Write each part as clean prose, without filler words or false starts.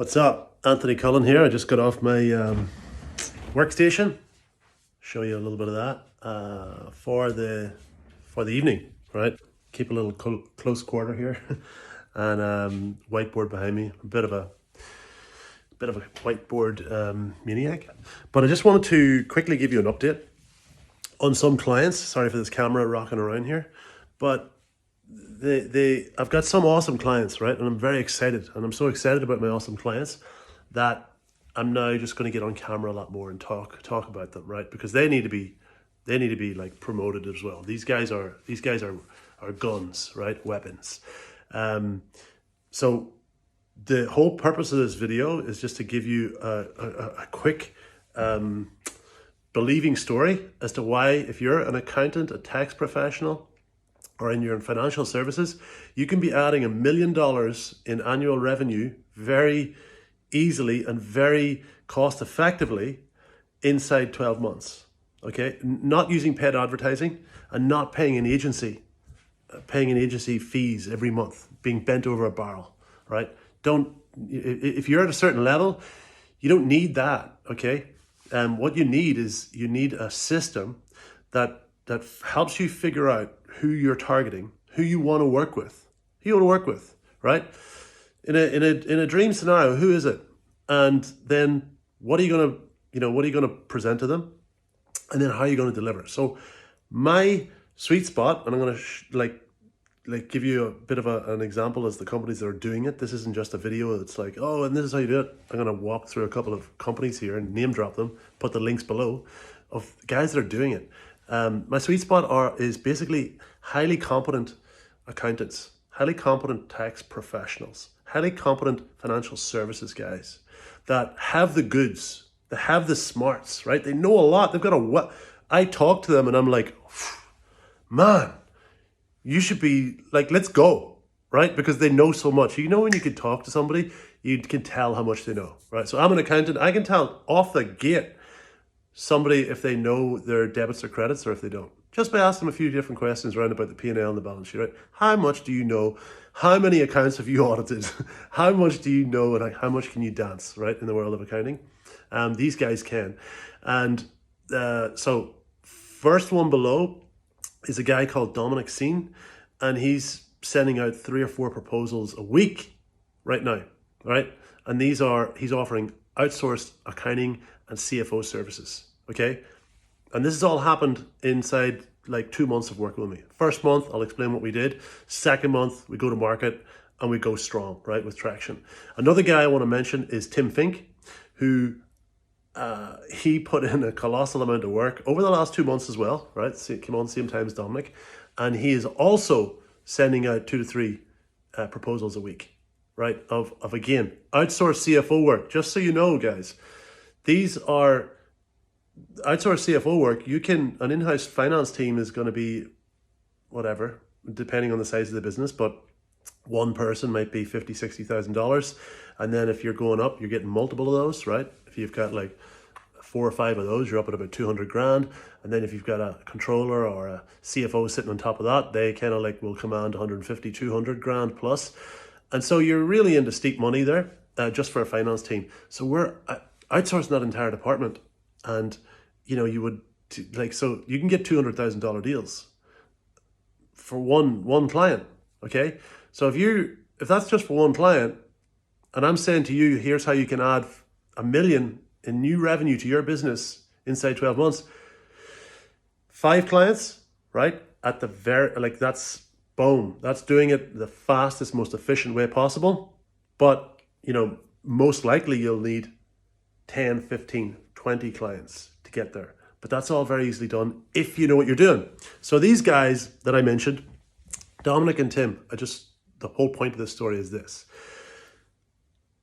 What's up? Anthony Cullen here. I just got off my workstation. Show you a little bit of that for the evening, right? Keep a little close quarter here, and whiteboard behind me. A bit of a whiteboard maniac. But I just wanted to quickly give you an update on some clients. Sorry for this camera rocking around here, but I've got some awesome clients, right? And I'm very excited, and I'm so excited about my awesome clients that I'm now just going to get on camera a lot more and talk about them, right? Because they need to be like promoted as well. These guys are guns, right? Weapons. So the whole purpose of this video is just to give you a quick believing story as to why, if you're an accountant, a tax professional, or in your financial services, you can be adding $1 million in annual revenue very easily and very cost effectively inside 12 months. Okay, not using paid advertising and not paying an agency fees every month, being bent over a barrel, right? If you're at a certain level, you don't need that. Okay, what you need is a system that helps you figure out who you're targeting, who you want to work with, right? In a dream scenario, who is it? And then what are you gonna present to them? And then how are you going to deliver? So my sweet spot, and I'm going to give you a bit of an example as the companies that are doing it. This isn't just a video that's like, oh, and this is how you do it. I'm going to walk through a couple of companies here and name drop them, put the links below of guys that are doing it. My sweet spot is basically highly competent accountants, highly competent tax professionals, highly competent financial services guys that have the goods, they have the smarts, right? They know a lot. They've got I talk to them and I'm like, man, you should be like, let's go, right? Because they know so much. You know, when you can talk to somebody, you can tell how much they know, right? So I'm an accountant. I can tell off the gate somebody if they know their debits or credits or if they don't, just by asking them a few different questions around about the P&L and the balance sheet, right? How much do you know? How many accounts have you audited? How much do you know, and how much can you dance, right, in the world of accounting? These guys can. And so first one below is a guy called Dominic Seen, and he's sending out 3 or 4 proposals a week right now, right? And he's offering outsourced accounting and CFO services, okay? And this has all happened inside like 2 months of working with me. First month, I'll explain what we did. Second month, we go to market and we go strong, right, with traction. Another guy I want to mention is Tim Fink, who he put in a colossal amount of work over the last 2 months as well, right? So it came on same time as Dominic. And he is also sending out 2 to 3 proposals a week, right? Of again, outsourced CFO work. Just so you know, guys, these are outsourced CFO work. An in-house finance team is going to be whatever, depending on the size of the business, but one person might be $50,000, $60,000. And then if you're going up, you're getting multiple of those, right? If you've got like 4 or 5 of those, you're up at about 200 grand. And then if you've got a controller or a CFO sitting on top of that, they kind of like will command 150, 200 grand plus. And so you're really into steep money there, just for a finance team. So we're outsourcing that entire department. And, you know, so you can get $200,000 deals for one client, okay? So if that's just for one client, and I'm saying to you, here's how you can add $1 million in new revenue to your business inside 12 months. 5 clients, right? At the that's boom. That's doing it the fastest, most efficient way possible. But, you know, most likely you'll need 10, 15, 20 clients to get there. But that's all very easily done if you know what you're doing. So these guys that I mentioned, Dominic and Tim, the whole point of this story is this.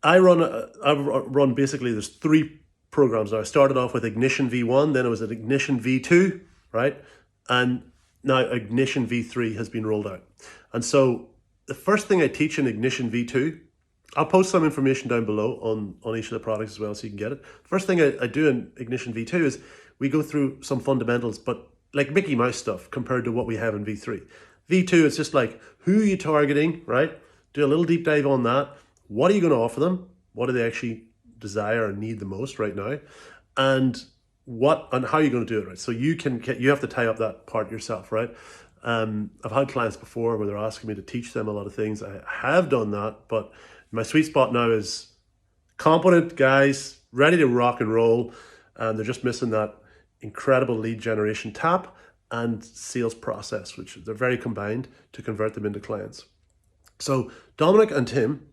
I run basically, there's 3 programs now. I started off with Ignition V1, then it was at Ignition V2, right? And now Ignition V3 has been rolled out. And so the first thing I teach in Ignition V2, I'll post some information down below on each of the products as well so you can get it. First thing I do in Ignition V2 is we go through some fundamentals, but like Mickey Mouse stuff compared to what we have in V3. V2, it's just like, who are you targeting, right? Do a little deep dive on that. What are you going to offer them? What do they actually desire and need the most right now? And how are you going to do it, right? So you have to tie up that part yourself, right? I've had clients before where they're asking me to teach them a lot of things. I have done that, but my sweet spot now is competent guys ready to rock and roll, and they're just missing that incredible lead generation tap and sales process, which they're very combined to convert them into clients. So Dominic and Tim,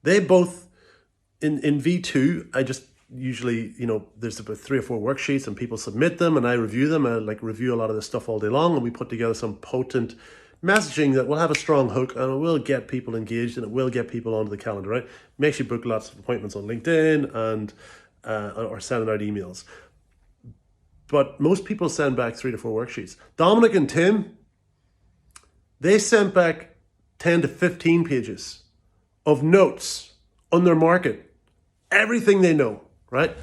they both in V2, I just usually, there's about 3 or 4 worksheets and people submit them and I review them. I review a lot of this stuff all day long, and we put together some potent messaging that will have a strong hook and it will get people engaged and it will get people onto the calendar, right? Makes you book lots of appointments on LinkedIn and or sending out emails. But most people send back 3 to 4 worksheets. Dominic and Tim, they sent back 10 to 15 pages of notes on their market, everything they know, right?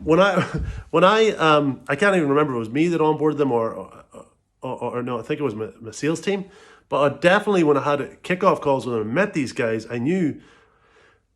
When I can't even remember if it was me that onboarded them or no, I think it was my sales team. But definitely when I had kickoff calls with them and met these guys, I knew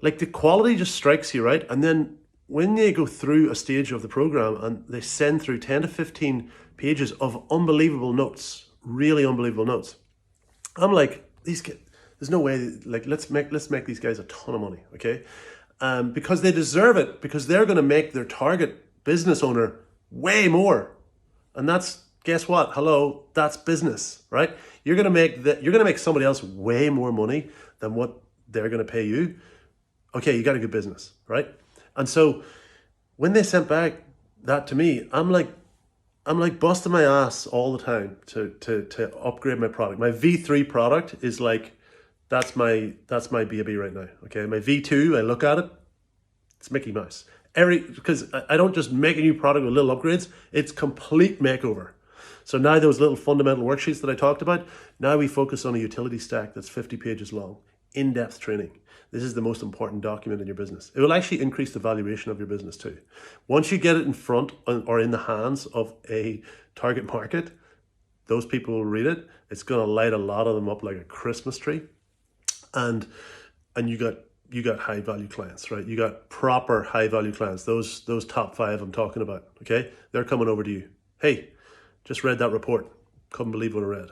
the quality just strikes you, right? And then when they go through a stage of the program and they send through 10 to 15 pages of unbelievable notes, really unbelievable notes, I'm like, these guys, there's no way, let's make these guys a ton of money, okay? Because they deserve it, because they're going to make their target business owner way more. And that's, guess what? Hello, that's business, right? You're going to make somebody else way more money than what they're going to pay you. Okay, you got a good business, right? And so when they sent back that to me, I'm like busting my ass all the time to upgrade my product. My V3 product is that's my baby right now. Okay, my V2, I look at it, it's Mickey Mouse. Because I don't just make a new product with little upgrades, it's complete makeover. So now those little fundamental worksheets that I talked about, now we focus on a utility stack that's 50 pages long, in-depth training. This is the most important document in your business. It will actually increase the valuation of your business too. Once you get it in front or in the hands of a target market, those people will read it. It's going to light a lot of them up like a Christmas tree. And you got high value clients, right? You got proper high value clients. Those top 5 I'm talking about, okay? They're coming over to you. Hey, just read that report. Couldn't believe what I read.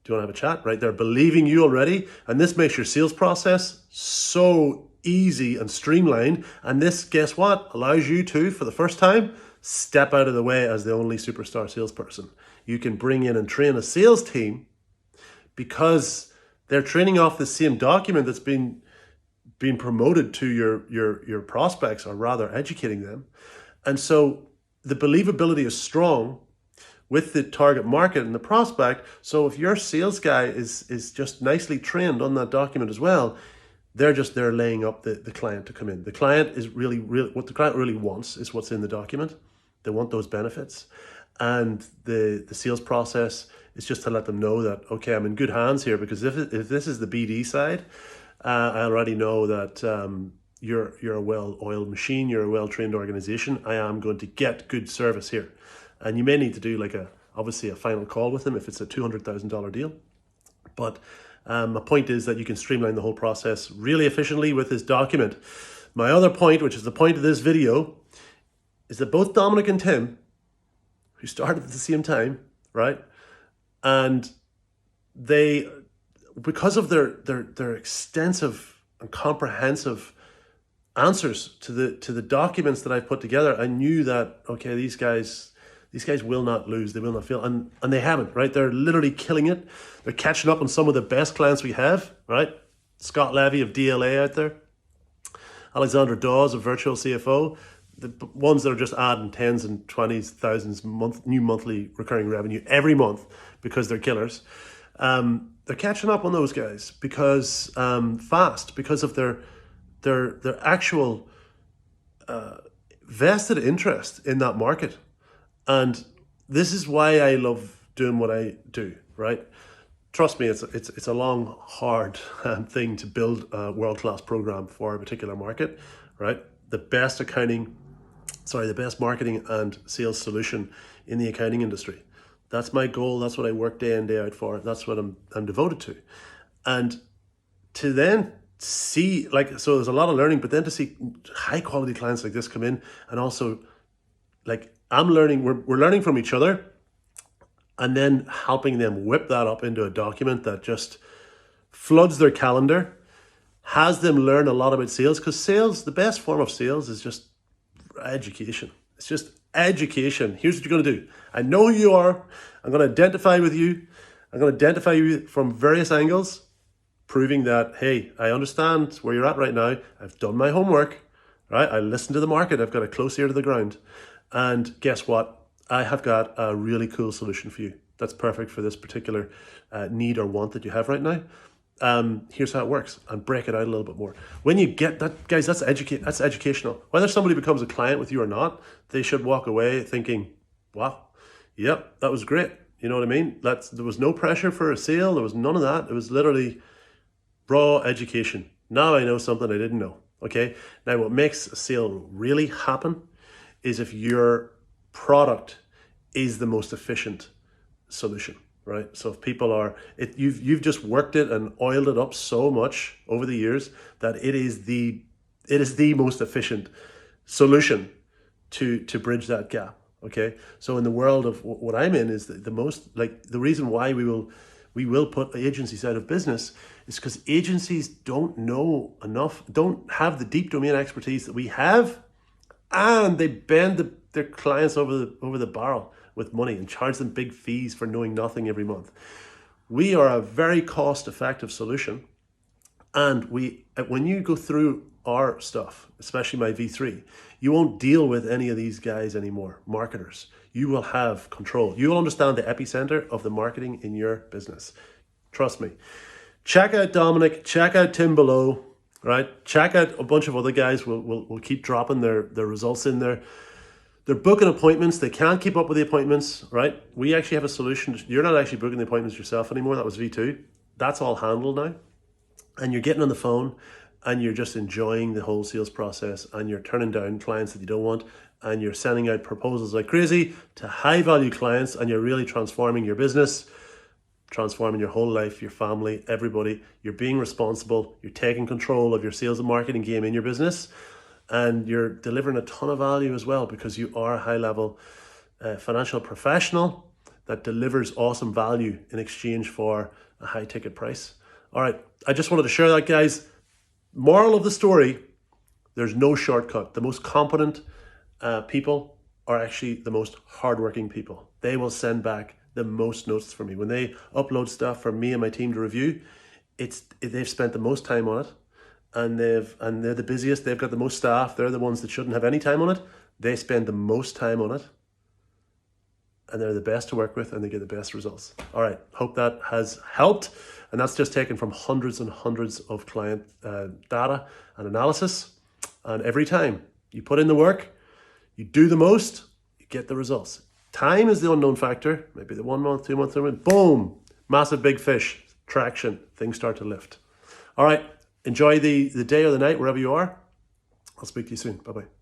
Do you want to have a chat? Right? They're believing you already. And this makes your sales process so easy and streamlined. And this, guess what? Allows you to, for the first time, step out of the way as the only superstar salesperson. You can bring in and train a sales team because they're training off the same document that's been promoted to your prospects, or rather educating them. And so the believability is strong with the target market and the prospect. So if your sales guy is just nicely trained on that document as well, they're laying up the client to come in. The client is really what the client really wants is what's in the document. They want those benefits. And the sales process is just to let them know that, okay, I'm in good hands here, because if this is the BD side, I already know that you're a well-oiled machine, you're a well-trained organization. I am going to get good service here. And you may need to do obviously a final call with them if it's a $200,000 deal. But my point is that you can streamline the whole process really efficiently with this document. My other point, which is the point of this video, is that both Dominic and Tim, who started at the same time, right? And they, because of their extensive and comprehensive answers to the documents that I've put together, I knew that, okay, these guys will not lose, they will not fail, and they haven't, right? They're literally killing it. They're catching up on some of the best clients we have, right? Scott Levy of DLA out there, Alexandra Dawes of Virtual CFO, the ones that are just adding tens and 20s, thousands new monthly recurring revenue every month because they're killers. They're catching up on those guys because fast, because of their actual vested interest in that market. And this is why I love doing what I do, right? Trust me, it's a long, hard thing to build a world-class program for a particular market, right? The best marketing and sales solution in the accounting industry. That's my goal. That's what I work day in, day out for. That's what I'm devoted to. And to then see, like, so there's a lot of learning, but then to see high quality clients like this come in, and also like I'm learning, we're learning from each other, and then helping them whip that up into a document that just floods their calendar, has them learn a lot about sales, because sales, the best form of sales is just education. It's just education. Here's what you're going to do. I know who you are. I'm going to identify with you. I'm going to identify you from various angles, proving that, hey, I understand where you're at right now. I've done my homework, right? I listened to the market. I've got a close ear to the ground. And guess what? I have got a really cool solution for you that's perfect for this particular need or want that you have right now. Here's how it works, and break it out a little bit more. When you get that, guys, that's educational. Whether somebody becomes a client with you or not, they should walk away thinking, wow, yep, that was great. You know what I mean? There was no pressure for a sale. There was none of that. It was literally raw education. Now I know something I didn't know. Okay. Now what makes a sale really happen is if your product is the most efficient solution, right? So if people are, you've just worked it and oiled it up so much over the years that it is the most efficient solution to bridge that gap. Okay, so in the world of what I'm in is the most, like, the reason why we will put agencies out of business is because agencies don't know enough, don't have the deep domain expertise that we have, and they bend their clients over the barrel with money and charge them big fees for knowing nothing every month. We are a very cost-effective solution, and when you go through our stuff, especially my V3, you won't deal with any of these guys anymore, marketers. You will have control. You will understand the epicenter of the marketing in your business. Trust me. Check out Dominic, check out Tim below, right? Check out a bunch of other guys. We'll keep dropping their results in there. They're booking appointments. They can't keep up with the appointments, right? We actually have a solution. You're not actually booking the appointments yourself anymore. That was V2. That's all handled now. And you're getting on the phone and you're just enjoying the whole sales process, and you're turning down clients that you don't want, and you're sending out proposals like crazy to high value clients, and you're really transforming your business, transforming your whole life, your family, everybody. You're being responsible. You're taking control of your sales and marketing game in your business, and you're delivering a ton of value as well, because you are a high level financial professional that delivers awesome value in exchange for a high ticket price. All right, I just wanted to share that, guys. Moral of the story, there's no shortcut. The most competent people are actually the most hardworking people. They will send back the most notes for me. When they upload stuff for me and my team to review, they've spent the most time on it, and they're the busiest. They've got the most staff. They're the ones that shouldn't have any time on it. They spend the most time on it, and they're the best to work with, and they get the best results. All right, hope that has helped. And that's just taken from hundreds and hundreds of client data and analysis. And every time you put in the work, you do the most, you get the results. Time is the unknown factor. Maybe the 1 month, 2 months, 3 months, boom, massive big fish, traction, things start to lift. All right, enjoy the day or the night, wherever you are. I'll speak to you soon. Bye-bye.